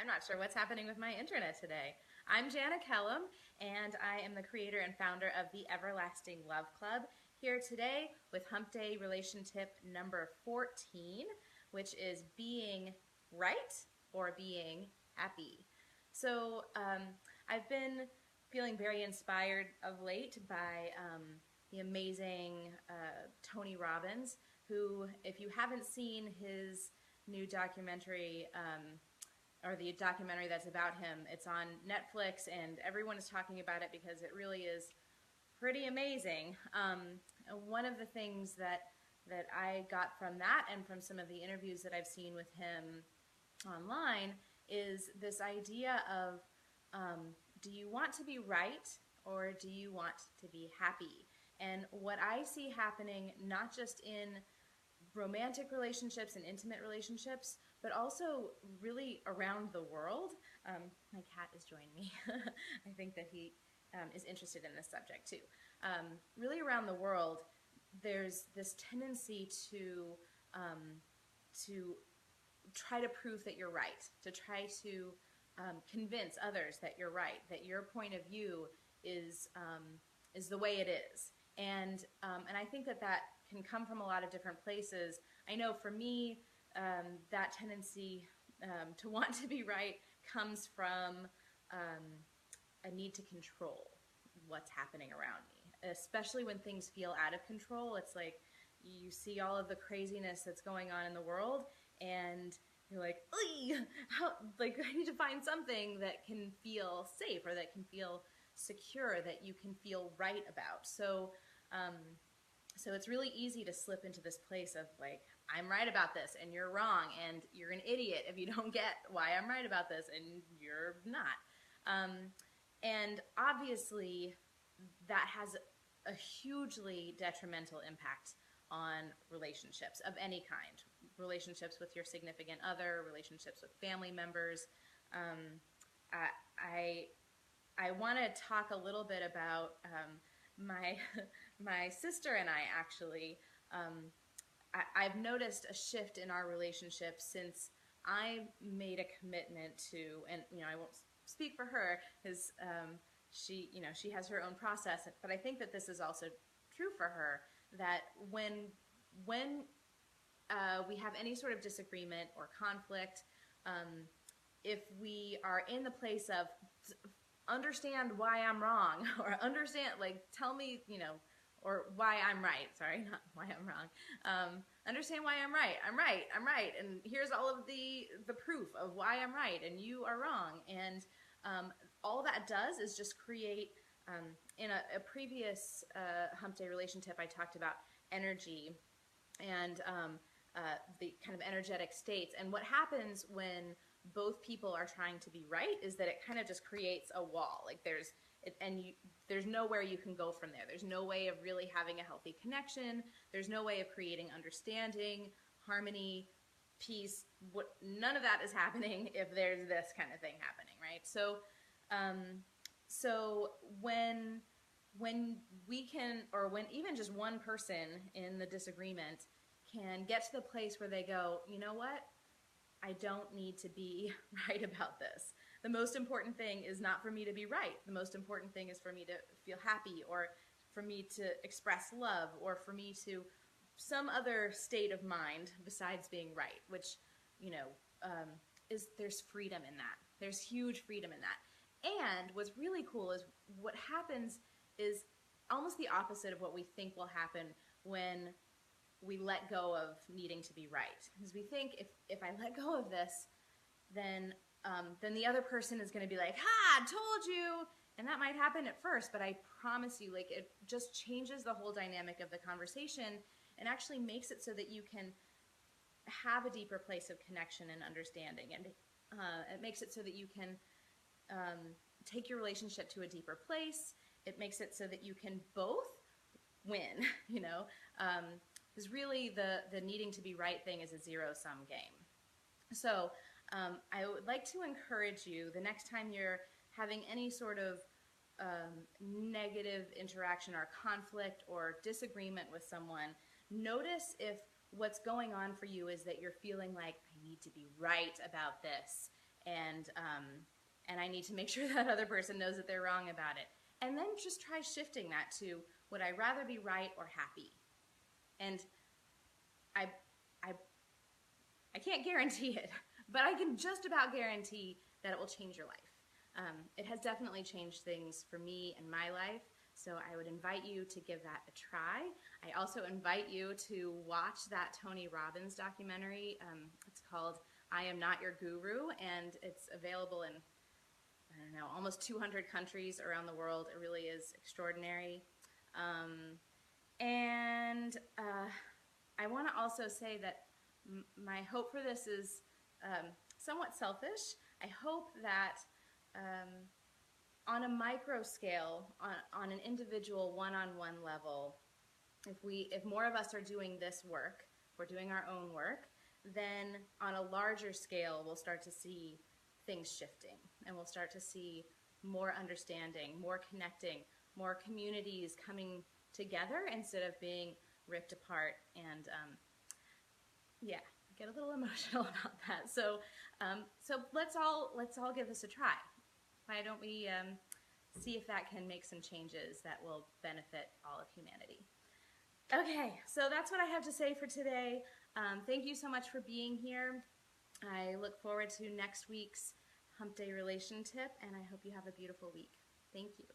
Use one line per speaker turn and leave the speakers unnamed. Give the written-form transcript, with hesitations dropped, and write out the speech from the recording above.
I'm not sure what's happening with my internet today. I'm Jana Kellum, and I am the creator and founder of the Everlasting Love Club, here today with Hump Day Relation Tip number 14, which is being right or being happy. So I've been feeling very inspired of late by the amazing Tony Robbins, who, if you haven't seen his new documentary, or the documentary that's about him, it's on Netflix, and everyone is talking about it because it really is pretty amazing. One of the things that I got from that and from some of the interviews that I've seen with him online is this idea of do you want to be right or do you want to be happy? And what I see happening, not just in romantic relationships and intimate relationships, but also really around the world. My cat is joining me. I think that he is interested in this subject too. Really around the world, there's this tendency to try to prove that you're right, to try to convince others that you're right, that your point of view is the way it is. And I think that can come from a lot of different places. I know for me, that tendency to want to be right comes from a need to control what's happening around me, especially when things feel out of control. It's like you see all of the craziness that's going on in the world, and you're like, I need to find something that can feel safe or that can feel secure, that you can feel right about. So it's really easy to slip into this place of like, I'm right about this and you're wrong, and you're an idiot if you don't get why I'm right about this and you're not. And obviously that has a hugely detrimental impact on relationships of any kind. Relationships with your significant other, relationships with family members. I want to talk a little bit about my sister and I actually. I've noticed a shift in our relationship since I made a commitment to, and I won't speak for her because she has her own process, but I think that this is also true for her, that when we have any sort of disagreement or conflict, if we are in the place of understand why I'm wrong, or understand, like, tell me, or why I'm right, sorry, not why I'm wrong, understand why I'm right, and here's all of the proof of why I'm right and you are wrong. And all that does is just create, in a previous Hump Day Relation Tip, I talked about energy and the kind of energetic states. And what happens when both people are trying to be right is that it kind of just creates a wall. Like there's nowhere you can go from there. There's no way of really having a healthy connection. There's no way of creating understanding, harmony, peace. None of that is happening if there's this kind of thing happening, right? So when we can, or when even just one person in the disagreement can get to the place where they go, you know what? I don't need to be right about this. The most important thing is not for me to be right. The most important thing is for me to feel happy, or for me to express love, or for me to some other state of mind besides being right, which, there's freedom in that. There's huge freedom in that. And what's really cool is what happens is almost the opposite of what we think will happen when we let go of needing to be right. Because we think if I let go of this, then the other person is going to be like, ha, told you. And that might happen at first, but I promise you, like, it just changes the whole dynamic of the conversation and actually makes it so that you can have a deeper place of connection and understanding. And it makes it so that you can take your relationship to a deeper place. It makes it so that you can both win, because really the needing to be right thing is a zero-sum game. So I would like to encourage you, the next time you're having any sort of negative interaction or conflict or disagreement with someone, notice if what's going on for you is that you're feeling like, I need to be right about this. and I need to make sure that other person knows that they're wrong about it. And then just try shifting that to, would I rather be right or happy? And I, I, I can't guarantee it, but I can just about guarantee that it will change your life. It has definitely changed things for me and my life, so I would invite you to give that a try. I also invite you to watch that Tony Robbins documentary. It's called I Am Not Your Guru, and it's available in, I don't know, almost 200 countries around the world. It really is extraordinary. I want to also say that my hope for this is somewhat selfish. I hope that on a micro scale, on an individual one-on-one level, if more of us are doing this work, if we're doing our own work, then on a larger scale, we'll start to see things shifting, and we'll start to see more understanding, more connecting, more communities coming together instead of being ripped apart. And yeah, I get a little emotional about that. So let's all give this a try. Why don't we see if that can make some changes that will benefit all of humanity? Okay, so that's what I have to say for today. Thank you so much for being here. I look forward to next week's Hump Day Relation Tip, and I hope you have a beautiful week. Thank you.